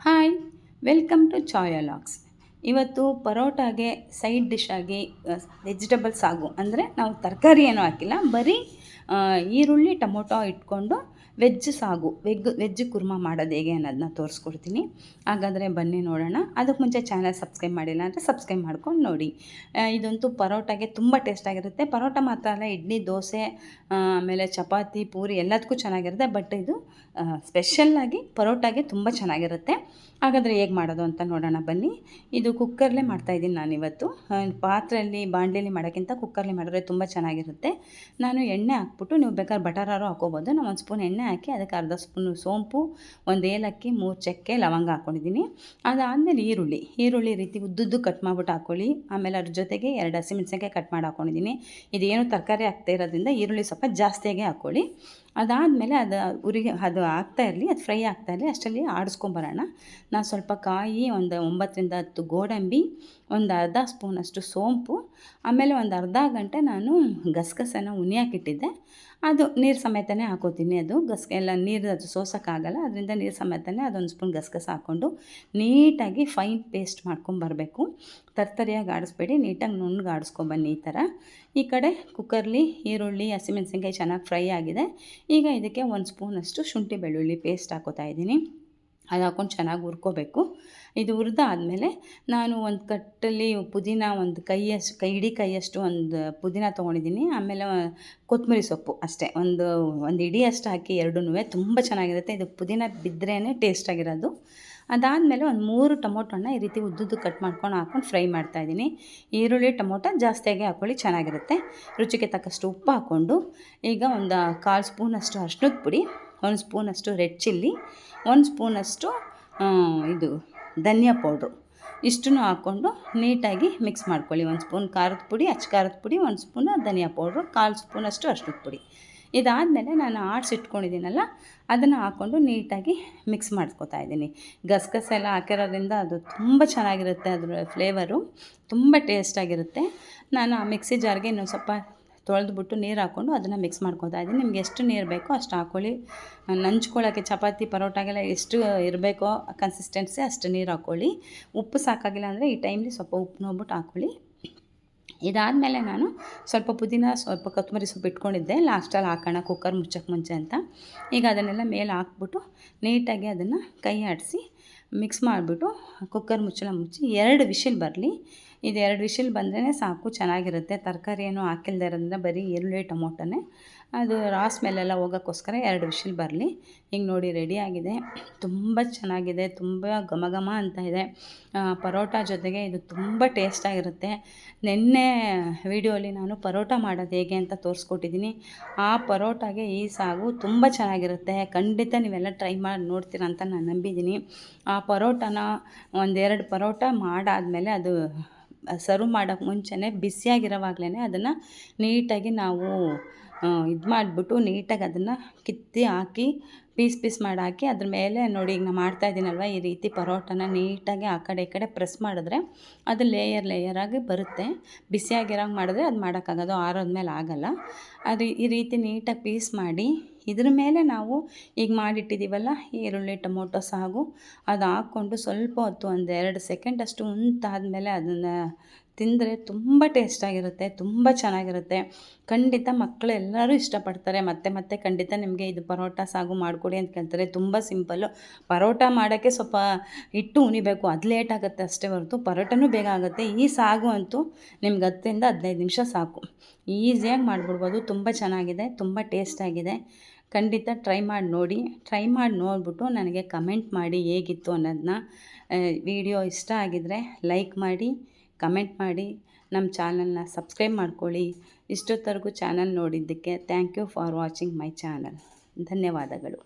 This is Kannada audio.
Hi, welcome to Chayalogs. ಇವತ್ತು ಪರೋಟಾಗೆ ಸೈಡ್ ಡಿಶ್ ಆಗಿ ವೆಜಿಟಬಲ್ ಸಾಗು ಅಂದರೆ ನಾವು ತರಕಾರಿ ಏನೂ ಹಾಕಿಲ್ಲ, ಬರೀ ಈರುಳ್ಳಿ ಟೊಮೊಟೊ ಇಟ್ಕೊಂಡು ವೆಜ್ ಸಾಗು ವೆಜ್ ಕುರ್ಮಾ ಮಾಡೋದು ಹೇಗೆ ಅನ್ನೋದನ್ನ ತೋರಿಸ್ಕೊಡ್ತೀನಿ. ಹಾಗಾದರೆ ಬನ್ನಿ ನೋಡೋಣ. ಅದಕ್ಕೆ ಮುಂಚೆ ಚಾನಲ್ ಸಬ್ಸ್ಕ್ರೈಬ್ ಮಾಡಿಲ್ಲ ಅಂದರೆ ಸಬ್ಸ್ಕ್ರೈಬ್ ಮಾಡ್ಕೊಂಡು ನೋಡಿ. ಇದಂತೂ ಪರೋಟಾಗೆ ತುಂಬ ಟೇಸ್ಟಾಗಿರುತ್ತೆ. ಪರೋಟ ಮಾತ್ರ ಅಲ್ಲ, ಇಡ್ಲಿ, ದೋಸೆ, ಆಮೇಲೆ ಚಪಾತಿ, ಪೂರಿ ಎಲ್ಲದಕ್ಕೂ ಚೆನ್ನಾಗಿರುತ್ತೆ. ಬಟ್ ಇದು ಸ್ಪೆಷಲ್ಲಾಗಿ ಪರೋಟಾಗೆ ತುಂಬ ಚೆನ್ನಾಗಿರುತ್ತೆ. ಹಾಗಾದರೆ ಹೇಗೆ ಮಾಡೋದು ಅಂತ ನೋಡೋಣ ಬನ್ನಿ. ಇದು ಕುಕ್ಕರ್ಲೇ ಮಾಡ್ತಾಯಿದ್ದೀನಿ ನಾನಿವತ್ತು. ಪಾತ್ರೆಯಲ್ಲಿ ಬಾಣಲೆಯಲ್ಲಿ ಮಾಡೋಕ್ಕಿಂತ ಕುಕ್ಕರ್ಲಿ ಮಾಡಿದ್ರೆ ತುಂಬ ಚೆನ್ನಾಗಿರುತ್ತೆ. ನಾನು ಎಣ್ಣೆ ಹಾಕ್ಬಿಟ್ಟು, ನೀವು ಬೇಕಾದ್ರೆ ಬಟರಾರು ಹಾಕ್ಕೋಬೋದು. ನಾನು 1 ಸ್ಪೂನ್ ಎಣ್ಣೆ ಹಾಕಿ ಅದಕ್ಕೆ ಅರ್ಧ ಸ್ಪೂನು ಸೋಂಪು, 1 ಏಲಕ್ಕಿ, 3 ಚಕ್ಕೆ, ಲವಂಗ ಹಾಕ್ಕೊಂಡಿದ್ದೀನಿ. ಅದಾದಮೇಲೆ ಈರುಳ್ಳಿ ರೀತಿ ಉದ್ದುದ್ದು ಕಟ್ ಮಾಡ್ಬಿಟ್ಟು ಹಾಕ್ಕೊಳ್ಳಿ. ಆಮೇಲೆ ಅದ್ರ ಜೊತೆಗೆ 2 ಹಸಿಮೆಣಸಿನಕಾಯಿ ಕಟ್ ಮಾಡಿ ಹಾಕ್ಕೊಂಡಿದ್ದೀನಿ. ಇದೇನು ತರಕಾರಿ ಹಾಕ್ತಾ ಇರೋದ್ರಿಂದ ಈರುಳ್ಳಿ ಸ್ವಲ್ಪ ಜಾಸ್ತಿಯಾಗಿ ಹಾಕ್ಕೊಳ್ಳಿ. ಅದಾದಮೇಲೆ ಅದು ಆಗ್ತಾ ಇರಲಿ, ಅದು ಫ್ರೈ ಆಗ್ತಾ ಇರಲಿ, ಅಷ್ಟರಲ್ಲಿ ಆಡಿಸ್ಕೊಂಬರೋಣ. ನಾನು ಸ್ವಲ್ಪ ಕಾಯಿ, ಒಂದು 9ರಿಂದ 10 ಗೋಡಂಬಿ, ಒಂದು ಅರ್ಧ ಸ್ಪೂನಷ್ಟು ಸೋಂಪು, ಆಮೇಲೆ ಒಂದು ಅರ್ಧ ಗಂಟೆ ನಾನು ಗಸಗಸೆನ ಉಣಿಯಾಕಿಟ್ಟಿದ್ದೆ. ಅದು ನೀರು ಸಮೇತನೇ ಹಾಕೋತೀನಿ. ಅದು ಎಲ್ಲ ನೀರು ಅದು ಸೋಸೋಕ್ಕಾಗಲ್ಲ, ಅದರಿಂದ ನೀರು ಸಮೇತನೇ ಅದೊಂದು ಸ್ಪೂನ್ ಗಸಗಸೆ ಹಾಕ್ಕೊಂಡು ನೀಟಾಗಿ ಫೈನ್ ಪೇಸ್ಟ್ ಮಾಡ್ಕೊಂಬರಬೇಕು. ತರ್ತರಿಯಾಗಿ ಆಡಿಸ್ಬೇಡಿ, ನೀಟಾಗಿ ನುಣ್ಣಗೆ ಆಡಿಸ್ಕೊಂಬನ್ನಿ ಈ ಥರ. ಈ ಕಡೆ ಕುಕ್ಕರ್ಲಿ ಈರುಳ್ಳಿ, ಹಸಿಮೆಣಸಿನ್ಕಾಯಿ ಚೆನ್ನಾಗಿ ಫ್ರೈ ಆಗಿದೆ. ಈಗ ಇದಕ್ಕೆ 1 ಸ್ಪೂನಷ್ಟು ಶುಂಠಿ ಬೆಳ್ಳುಳ್ಳಿ ಪೇಸ್ಟ್ ಹಾಕೋತಾ ಇದ್ದೀನಿ. ಅದು ಹಾಕ್ಕೊಂಡು ಚೆನ್ನಾಗಿ ಹುರ್ಕೋಬೇಕು. ಇದು ಹುರಿದಾದ್ಮೇಲೆ ನಾನು ಒಂದು ಕಟ್ಟಲ್ಲಿ ಪುದೀನ, ಒಂದು ಇಡೀ ಕೈಯಷ್ಟು ಒಂದು ಪುದೀನ ತೊಗೊಂಡಿದ್ದೀನಿ. ಆಮೇಲೆ ಕೊತ್ತಂಬರಿ ಸೊಪ್ಪು ಅಷ್ಟೇ, ಒಂದು ಇಡೀ ಅಷ್ಟು ಹಾಕಿ ಎರಡನ್ನೂ ತುಂಬ ಚೆನ್ನಾಗಿರುತ್ತೆ. ಇದು ಪುದೀನ ಬಿದ್ರೇ ಟೇಸ್ಟಾಗಿರೋದು. ಅದಾದಮೇಲೆ ಒಂದು 3 ಟೊಮೊಟೊನ ಈ ರೀತಿ ಉದ್ದುದ್ದು ಕಟ್ ಹಾಕ್ಕೊಂಡು ಫ್ರೈ ಮಾಡ್ತಾಯಿದ್ದೀನಿ. ಈರುಳ್ಳಿ ಟೊಮೊಟೊ ಜಾಸ್ತಿಯಾಗಿ ಹಾಕ್ಕೊಳ್ಳಿ, ಚೆನ್ನಾಗಿರುತ್ತೆ. ರುಚಿಗೆ ತಕ್ಕಷ್ಟು ಉಪ್ಪು ಹಾಕ್ಕೊಂಡು ಈಗ ಒಂದು 1/4 ಸ್ಪೂನಷ್ಟು ಅರಿಶಿಣದ ಪುಡಿ, 1 ಸ್ಪೂನಷ್ಟು ರೆಡ್ ಚಿಲ್ಲಿ, 1 ಸ್ಪೂನಷ್ಟು ಇದು ಧನಿಯಾ ಪೌಡ್ರು, ಇಷ್ಟನ್ನು ಹಾಕ್ಕೊಂಡು ನೀಟಾಗಿ ಮಿಕ್ಸ್ ಮಾಡ್ಕೊಳ್ಳಿ. 1 ಸ್ಪೂನ್ ಖಾರದ ಪುಡಿ, ಅಚ್ಚ ಖಾರದ ಪುಡಿ, 1 ಸ್ಪೂನು ಧನಿಯಾ ಪೌಡ್ರು, 1/4 ಸ್ಪೂನಷ್ಟು ಅರಿಶಿಣದ ಪುಡಿ. ಇದಾದಮೇಲೆ ನಾನು ಆಡಿಸಿಟ್ಕೊಂಡಿದ್ದೀನಲ್ಲ, ಅದನ್ನು ಹಾಕ್ಕೊಂಡು ನೀಟಾಗಿ ಮಿಕ್ಸ್ ಮಾಡ್ಕೊತಾ ಇದ್ದೀನಿ. ಗಸಗಸೆ ಎಲ್ಲ ಹಾಕಿರೋದ್ರಿಂದ ಅದು ತುಂಬ ಚೆನ್ನಾಗಿರುತ್ತೆ, ಅದರ ಫ್ಲೇವರು ತುಂಬ ಟೇಸ್ಟಾಗಿರುತ್ತೆ. ನಾನು ಆ ಮಿಕ್ಸಿ ಜಾರ್ಗೆ ಇನ್ನೊಂದು ಸ್ವಲ್ಪ ತೊಳೆದ್ಬಿಟ್ಟು ನೀರು ಹಾಕ್ಕೊಂಡು ಅದನ್ನು ಮಿಕ್ಸ್ ಮಾಡ್ಕೊತಾ ಇದ್ದೀನಿ. ನಿಮ್ಗೆ ಎಷ್ಟು ನೀರು ಬೇಕೋ ಅಷ್ಟು ಹಾಕ್ಕೊಳ್ಳಿ. ನಂಚ್ಕೊಳ್ಳೋಕ್ಕೆ ಚಪಾತಿ ಪರೋಟಾಗೆಲ್ಲ ಎಷ್ಟು ಇರಬೇಕೋ ಕನ್ಸಿಸ್ಟೆನ್ಸಿ ಅಷ್ಟು ನೀರು ಹಾಕ್ಕೊಳ್ಳಿ. ಉಪ್ಪು ಸಾಕಾಗಿಲ್ಲ ಅಂದರೆ ಈ ಟೈಮ್ಲಿ ಸ್ವಲ್ಪ ಉಪ್ಪು ನೋಡ್ಬಿಟ್ಟು ಹಾಕ್ಕೊಳ್ಳಿ. ಇದಾದಮೇಲೆ ನಾನು ಸ್ವಲ್ಪ ಪುದೀನ, ಸ್ವಲ್ಪ ಕೊತ್ತಂಬರಿ ಸೊಪ್ಪು ಇಟ್ಕೊಂಡಿದ್ದೆ ಲಾಸ್ಟಲ್ಲಿ ಹಾಕೋಣ ಕುಕ್ಕರ್ ಮುಚ್ಚೋಕ್ಕೆ ಮುಂಚೆ ಅಂತ. ಈಗ ಅದನ್ನೆಲ್ಲ ಮೇಲೆ ಹಾಕ್ಬಿಟ್ಟು ನೀಟಾಗಿ ಅದನ್ನು ಕೈ ಆಡಿಸಿ ಮಿಕ್ಸ್ ಮಾಡಿಬಿಟ್ಟು ಕುಕ್ಕರ್ ಮುಚ್ಚಳ ಮುಚ್ಚಿ 2 ವಿಷಿಲ್ ಬರಲಿ. ಇದು 2 ವಿಷಿಲ್ ಬಂದ್ರೇ ಸಾಕು, ಚೆನ್ನಾಗಿರುತ್ತೆ. ತರಕಾರಿ ಏನೂ ಹಾಕಿಲ್ದೇ ಇರೋದ್ರಿಂದ ಬರೀ ಈರುಳ್ಳಿ ಟೊಮೊಟೊನೇ, ಅದು ರಾ ಸ್ಮೆಲ್ಲೆಲ್ಲ ಹೋಗೋಕ್ಕೋಸ್ಕರ 2 ವಿಷಿಲ್ ಬರಲಿ. ಈಗ ನೋಡಿ ರೆಡಿಯಾಗಿದೆ. ತುಂಬ ಚೆನ್ನಾಗಿದೆ, ತುಂಬ ಘಮ ಘಮ ಅಂತ ಇದೆ. ಪರೋಟ ಜೊತೆಗೆ ಇದು ತುಂಬ ಟೇಸ್ಟಾಗಿರುತ್ತೆ. ನಿನ್ನೆ ವಿಡಿಯೋಲಿ ನಾನು ಪರೋಟ ಮಾಡೋದು ಹೇಗೆ ಅಂತ ತೋರಿಸ್ಕೊಟ್ಟಿದ್ದೀನಿ. ಆ ಪರೋಟಾಗೆ ಈ ಸಾಗು ತುಂಬ ಚೆನ್ನಾಗಿರುತ್ತೆ. ಖಂಡಿತ ನೀವೆಲ್ಲ ಟ್ರೈ ಮಾಡಿ ನೋಡ್ತೀರ ಅಂತ ನಾನು ನಂಬಿದ್ದೀನಿ. ಆ ಪರೋಟನ 1-2 ಪರೋಟ ಮಾಡಾದಮೇಲೆ ಅದು ಸರ್ವ್ ಮಾಡೋಕ್ಕೆ ಮುಂಚೆನೇ ಬಿಸಿಯಾಗಿರೋವಾಗಲೇ ಅದನ್ನು ನೀಟಾಗಿ ನಾವು ಇದು ಮಾಡಿಬಿಟ್ಟು ನೀಟಾಗಿ ಅದನ್ನು ಕಿತ್ತಿ ಹಾಕಿ ಪೀಸ್ ಮಾಡಿ ಹಾಕಿ ಅದ್ರ ಮೇಲೆ ನೋಡಿ, ಈಗ ನಾನು ಮಾಡ್ತಾಯಿದ್ದೀನಲ್ವ ಈ ರೀತಿ ಪರೋಟನ ನೀಟಾಗಿ ಆ ಕಡೆ ಈ ಕಡೆ ಪ್ರೆಸ್ ಮಾಡಿದ್ರೆ ಅದು ಲೇಯರಾಗಿ ಬರುತ್ತೆ. ಬಿಸಿಯಾಗಿರೋಂಗೆ ಮಾಡಿದ್ರೆ ಅದು ಮಾಡೋಕ್ಕಾಗೋದು, ಆರೋದ್ಮೇಲೆ ಆಗೋಲ್ಲ. ಅದು ಈ ರೀತಿ ನೀಟಾಗಿ ಪೀಸ್ ಮಾಡಿ ಇದ್ರ ಮೇಲೆ ನಾವು ಈಗ ಮಾಡಿಟ್ಟಿದ್ದೀವಲ್ಲ ಈರುಳ್ಳಿ ಟೊಮೊಟೊ ಸಾಗು, ಅದು ಹಾಕ್ಕೊಂಡು ಸ್ವಲ್ಪ ಹೊತ್ತು 1-2 ಸೆಕೆಂಡಷ್ಟು ಉಂಟಾದಮೇಲೆ ಅದನ್ನು ತಿಂದರೆ ತುಂಬ ಟೇಸ್ಟಾಗಿರುತ್ತೆ, ತುಂಬ ಚೆನ್ನಾಗಿರುತ್ತೆ. ಖಂಡಿತ ಮಕ್ಕಳು ಎಲ್ಲರೂ ಇಷ್ಟಪಡ್ತಾರೆ. ಮತ್ತೆ ಖಂಡಿತ ನಿಮಗೆ ಇದು ಪರೋಟ ಸಾಗು ಮಾಡಿಕೊಡಿ ಅಂತ ಕೇಳ್ತಾರೆ. ತುಂಬ ಸಿಂಪಲ್ಲು. ಪರೋಟ ಮಾಡೋಕ್ಕೆ ಸ್ವಲ್ಪ ಹಿಟ್ಟು ಉಣಿಬೇಕು, ಅದು ಲೇಟ್ ಆಗುತ್ತೆ ಅಷ್ಟೇ ಹೊರತು ಪರೋಟನೂ ಬೇಗ ಆಗುತ್ತೆ. ಈ ಸಾಗು ಅಂತೂ ನಿಮ್ಗೆ 10ರಿಂದ 15 ನಿಮಿಷ ಸಾಕು, ಈಸಿಯಾಗಿ ಮಾಡಿಬಿಡ್ಬೋದು. ತುಂಬ ಚೆನ್ನಾಗಿದೆ, ತುಂಬ ಟೇಸ್ಟಾಗಿದೆ. ಖಂಡಿತ ಟ್ರೈ ಮಾಡಿ ನೋಡಿ. ಟ್ರೈ ಮಾಡಿ ನೋಡಿಬಿಟ್ಟು ನನಗೆ ಕಮೆಂಟ್ ಮಾಡಿ ಹೇಗಿತ್ತು ಅನ್ನೋದನ್ನ. ವಿಡಿಯೋ ಇಷ್ಟ ಆಗಿದರೆ ಲೈಕ್ ಮಾಡಿ, ಕಮೆಂಟ್ ಮಾಡಿ, ನಮ್ಮ ಚಾನಲ್ನ ಸಬ್ಸ್ಕ್ರೈಬ್ ಮಾಡ್ಕೊಳ್ಳಿ. ಇಷ್ಟೊತ್ತವರೆಗೂ ಚಾನಲ್ ನೋಡಿದ್ದಕ್ಕೆ thank you for watching my channel. ಧನ್ಯವಾದಗಳು.